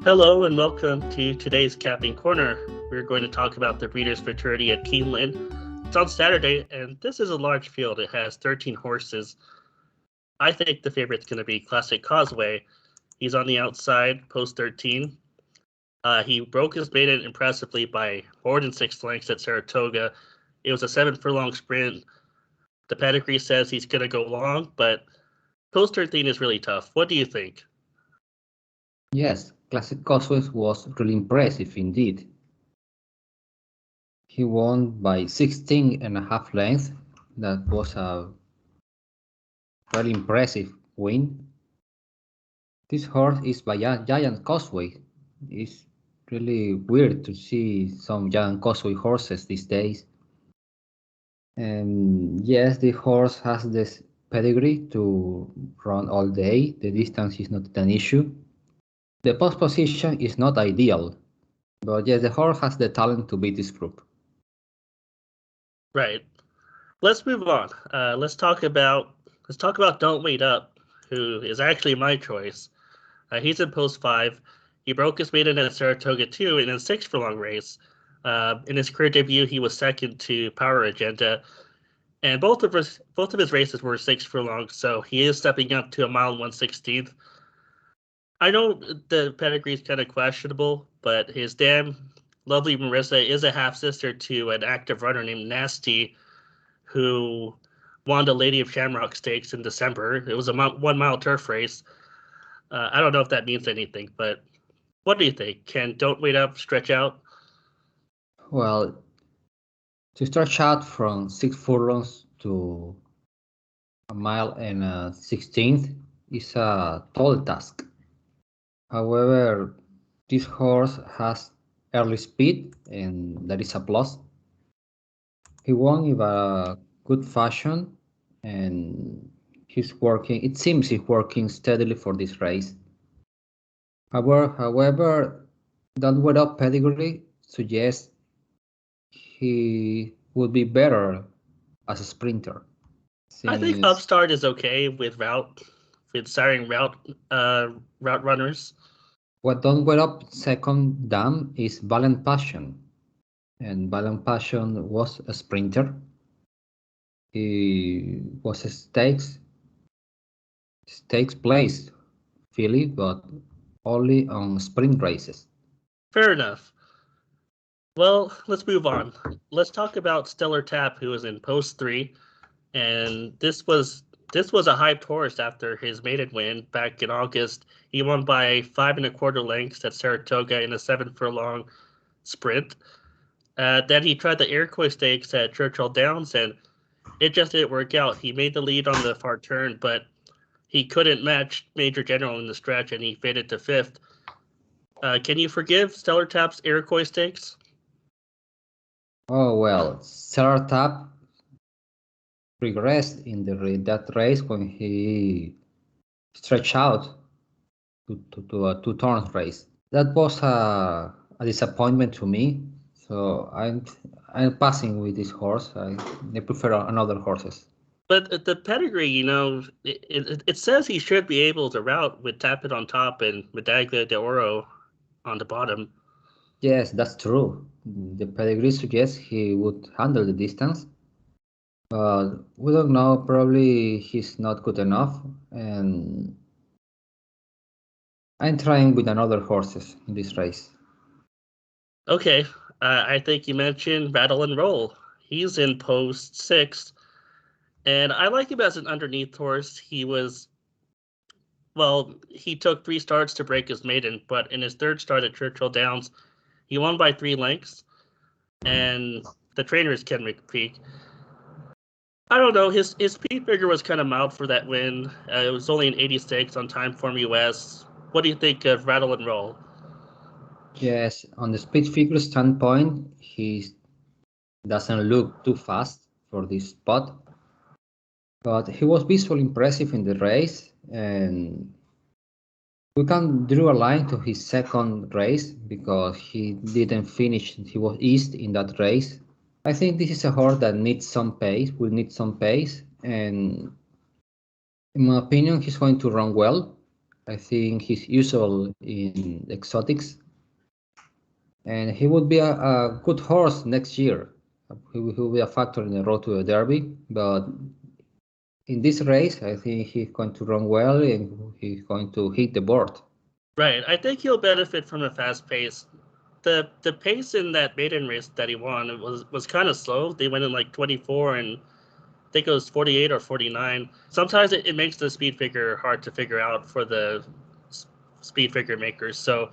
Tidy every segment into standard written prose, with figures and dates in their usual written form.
Hello and welcome to today's Capping Corner. We're going to talk about the Breeders' Futurity at Keeneland. It's on Saturday, and this is a large field. It has 13 horses. I think the favorite's going to be Classic Causeway. He's on the outside, post 13. He broke his maiden impressively by more than 6 lengths at Saratoga. It was a 7-furlong sprint. The pedigree says he's going to go long, but post 13 is really tough. What do you think? Yes, Classic Causeway was really impressive indeed. He won by 16.5 lengths. That was a very impressive win. This horse is by Giant Causeway. It's really weird to see some Giant Causeway horses these days. And yes, the horse has this pedigree to run all day. The distance is not an issue. The post position is not ideal, but yes, the horse has the talent to beat this group. Right. Let's move on. Let's talk about Don't Wait Up, who is actually my choice. He's in post 5. He broke his maiden at Saratoga 2 in a 6-furlong race. In his career debut, he was second to Power Agenda, and both of his races were 6 furlongs, so he is stepping up to a mile and 1/16. I know the pedigree is kind of questionable, but his dam, Lovely Marissa, is a half sister to an active runner named Nasty, who won the Lady of Shamrock Stakes in December. It was a 1-mile turf race. I don't know if that means anything, but what do you think? Can Don't Wait Up stretch out? Well, to stretch out from 6 furlongs to a mile and a 16th is a tall task. However, this horse has early speed, and that is a plus. He won in a good fashion, and it seems he's working steadily for this race. However, Don't Wait Up pedigree suggests he would be better as a sprinter. I think Upstart is okay with starting route runners. What Don't Wait Up second dam is Valiant Passion, and Valiant Passion was a sprinter. He was a stakes place filly, but only on sprint races. Fair enough. Well, let's move on. Let's talk about Stellar Tap, who was in post 3, and this was a hyped horse after his maiden win back in August. He won by 5 1/4 lengths at Saratoga in a 7-furlong sprint. Then he tried the Iroquois Stakes at Churchill Downs, and it just didn't work out. He made the lead on the far turn, but he couldn't match Major General in the stretch, and he faded to 5th. Can you forgive Stellar Tap's Iroquois Stakes? Oh well, Stellar Tap regressed in that race when he stretched out to a 2-turn race. That was a disappointment to me. So I'm passing with this horse. I prefer another horses. But the pedigree, it says he should be able to route with Tapit on top and Medaglia de Oro on the bottom. Yes, that's true. The pedigree suggests he would handle the distance, but we don't know. Probably he's not good enough, and I'm trying with another horses in this race. Okay, I think you mentioned Rattle and Roll. He's in post 6, and I like him as an underneath horse. He took 3 starts to break his maiden, but in his 3rd start at Churchill Downs, he won by 3 lengths, and the trainer is Ken McPeak. I don't know, his speed figure was kind of mild for that win. It was only an 86 on TimeformUS. What do you think of Rattle and Roll? Yes, on the speed figure standpoint, he doesn't look too fast for this spot, but he was visually impressive in the race, and we can draw a line to his second race because he didn't finish. He was east in that race. I think this is a horse that needs some pace. Will need some pace, and in my opinion, he's going to run well. I think he's useful in exotics, and he would be a good horse next year. He will be a factor in the road to the Derby, but in this race, I think he's going to run well and he's going to hit the board. Right. I think he'll benefit from a fast pace. The pace in that maiden race that he won was kind of slow. They went in like 24 and I think it was 48 or 49. Sometimes it makes the speed figure hard to figure out for the speed figure makers. So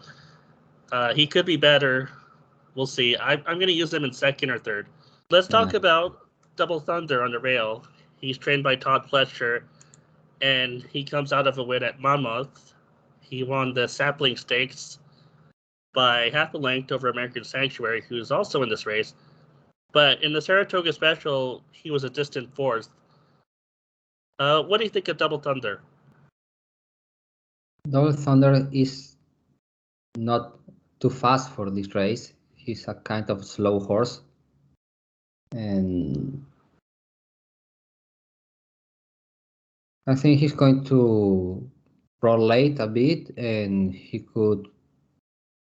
he could be better. We'll see. I'm going to use him in second or third. Let's talk about Double Thunder on the rail. He's trained by Todd Fletcher, and he comes out of a win at Monmouth. He won the Sapling Stakes by half a length over American Sanctuary, who's also in this race. But in the Saratoga Special, he was a distant fourth. What do you think of Double Thunder? Double Thunder is not too fast for this race. He's a kind of slow horse. And I think he's going to roll late a bit and he could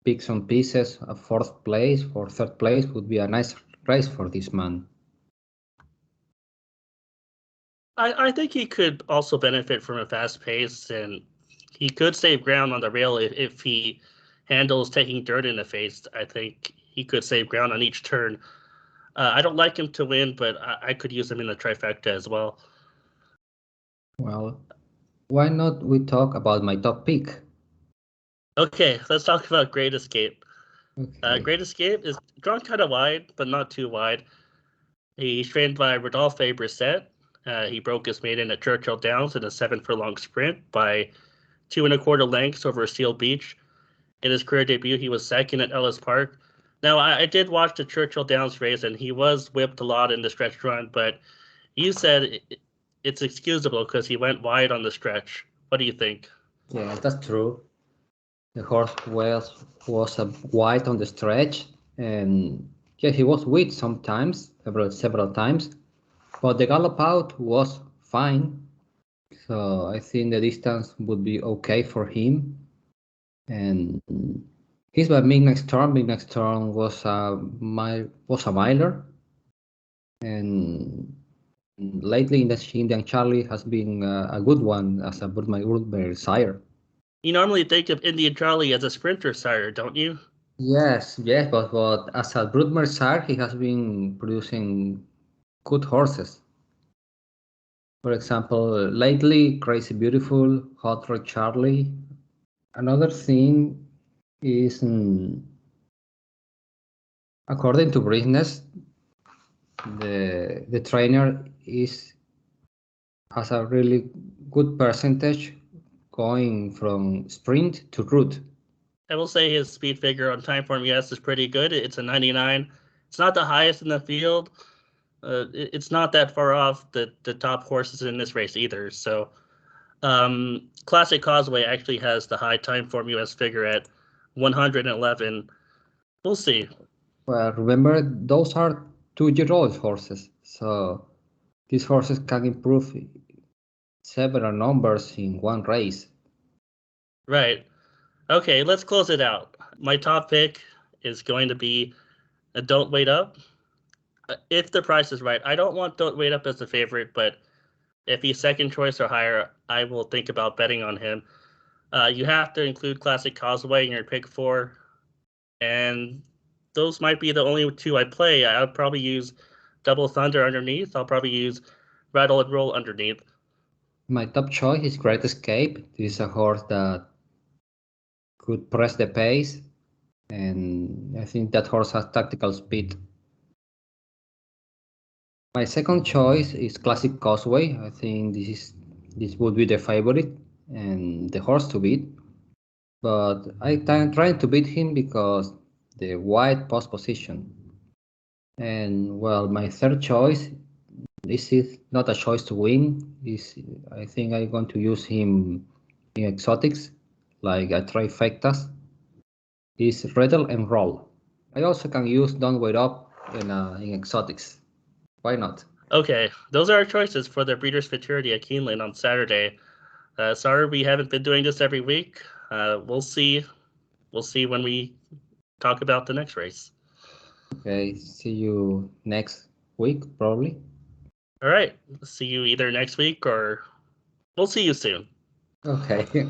pick some pieces. A fourth place or third place would be a nice race for this man. I think he could also benefit from a fast pace, and he could save ground on the rail if he handles taking dirt in the face. I think he could save ground on each turn. I don't like him to win, but I could use him in the trifecta as well. Well, why not we talk about my top pick? Okay, let's talk about Great Escape. Okay. Great Escape is drawn kind of wide, but not too wide. He's trained by Rodolphe Brisset. He broke his maiden at Churchill Downs in a 7 furlong sprint by 2 1/4 lengths over Steel Beach. In his career debut, he was second at Ellis Park. Now, I did watch the Churchill Downs race, and he was whipped a lot in the stretch run, but you said it's excusable because he went wide on the stretch. What do you think? Yeah, that's true. The horse was wide on the stretch, and yeah, he was weak sometimes, several times, but the gallop out was fine. So I think the distance would be okay for him. And he's by Midnight Storm. Midnight Storm was a miler, and lately in the Indian Charlie has been a good one as a Broodmare sire. You normally think of Indian Charlie as a sprinter sire, don't you? Yes, but as a Broodmare sire, he has been producing good horses. For example, lately, Crazy Beautiful, Hot Rod Charlie. Another thing is, according to BRIS, the trainer has a really good percentage going from sprint to route. I will say his speed figure on TimeformUS is pretty good. It's a 99. It's not the highest in the field. It's not that far off the top horses in this race either. So Classic Causeway actually has the high TimeformUS figure at 111. We'll see. Well, remember, those are 2-year-old horses, so these horses can improve several numbers in one race. Right. Okay, let's close it out. My top pick is going to be a Don't Wait Up. If the price is right, I don't want Don't Wait Up as a favorite, but if he's second choice or higher, I will think about betting on him. You have to include Classic Causeway in your pick 4, and those might be the only two I play. I'll probably use Double Thunder underneath. I'll probably use Rattle and Roll underneath. My top choice is Great Escape. This is a horse that could press the pace, and I think that horse has tactical speed. My second choice is Classic Causeway. I think this would be the favorite and the horse to beat. But I'm trying to beat him because the wide post position. And well, my third choice, this is not a choice to win. I think I'm going to use him in exotics, like a trifectas. Is Rattle and Roll. I also can use Don't Wait Up in exotics. Why not? Okay, those are our choices for the Breeders' Futurity at Keeneland on Saturday. Sorry we haven't been doing this every week. We'll see. We'll see when we talk about the next race. Okay, see you next week, probably. All right. See you either next week or we'll see you soon. Okay.